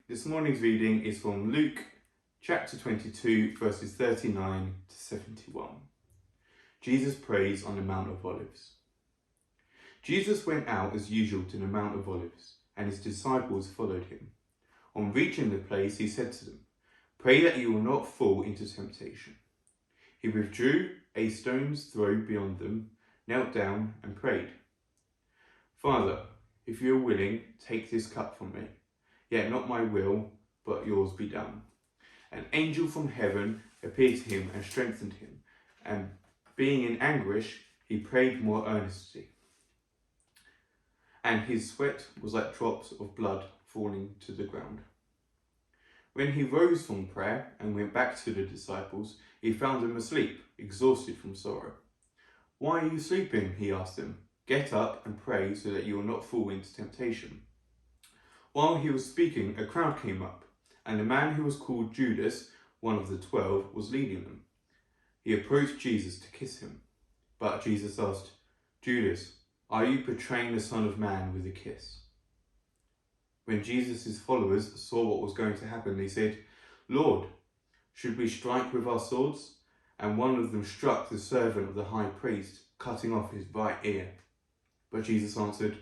This morning's reading is from Luke chapter 22, verses 39 to 71. Jesus prays on the Mount of Olives. Jesus went out as usual to the Mount of Olives, and his disciples followed him. On reaching the place, he said to them, "Pray that you will not fall into temptation." He withdrew a stone's throw beyond them, knelt down and prayed. "Father, if you are willing, take this cup from me. Yet not my will, but yours be done." An angel from heaven appeared to him and strengthened him, and being in anguish, he prayed more earnestly. And his sweat was like drops of blood falling to the ground. When he rose from prayer and went back to the disciples, he found them asleep, exhausted from sorrow. "Why are you sleeping?" he asked them. "Get up and pray so that you will not fall into temptation." While he was speaking, a crowd came up, and the man who was called Judas, one of the 12, was leading them. He approached Jesus to kiss him, but Jesus asked, "Judas, are you betraying the Son of Man with a kiss?" When Jesus' followers saw what was going to happen, they said, "Lord, should we strike with our swords?" And one of them struck the servant of the high priest, cutting off his right ear. But Jesus answered,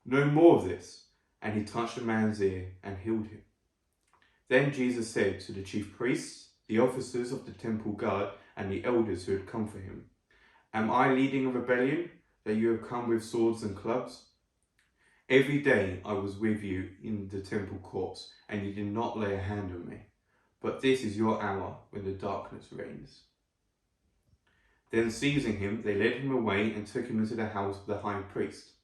"No more of this." And he touched the man's ear and healed him. Then Jesus said to the chief priests, the officers of the temple guard, and the elders who had come for him, "Am I leading a rebellion that you have come with swords and clubs? Every day I was with you in the temple courts, and you did not lay a hand on me. But this is your hour when the darkness reigns." Then seizing him, they led him away and took him into the house of the high priest.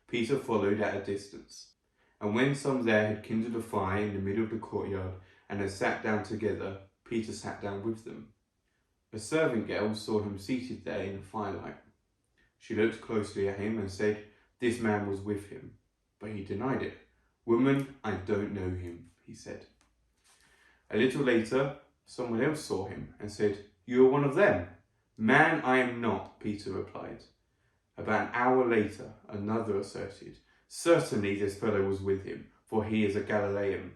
Peter followed at a distance. And when some there had kindled a fire in the middle of the courtyard and had sat down together, Peter sat down with them. A servant girl saw him seated there in the firelight. She looked closely at him and said, "This man was with him." But he denied it. "Woman, I don't know him," he said. A little later, someone else saw him and said, "You are one of them." "Man, I am not," Peter replied. About an hour later, another asserted, "Certainly this fellow was with him, for he is a Galilean."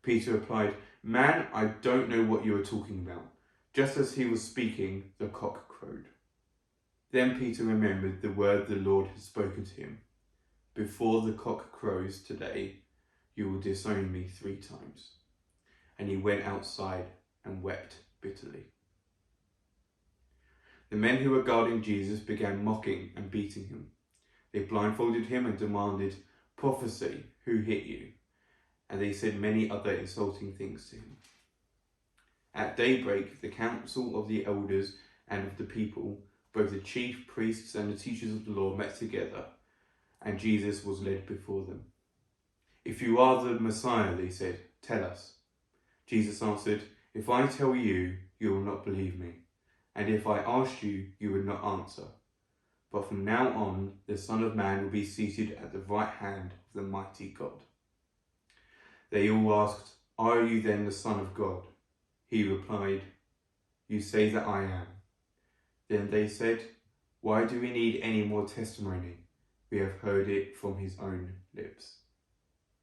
Peter replied, "Man, I don't know what you are talking about." Just as he was speaking, the cock crowed. Then Peter remembered the word the Lord had spoken to him. "Before the cock crows today, you will disown me 3 times. And he went outside and wept bitterly. The men who were guarding Jesus began mocking and beating him. They blindfolded him and demanded, "Prophesy, who hit you?" And they said many other insulting things to him. At daybreak, the council of the elders and of the people, both the chief priests and the teachers of the law, met together, and Jesus was led before them. "If you are the Messiah," they said, "tell us." Jesus answered, "If I tell you, you will not believe me, and if I asked you, you would not answer. But from now on, the Son of Man will be seated at the right hand of the mighty God." They all asked, "Are you then the Son of God?" He replied, "You say that I am." Then they said, "Why do we need any more testimony? We have heard it from his own lips."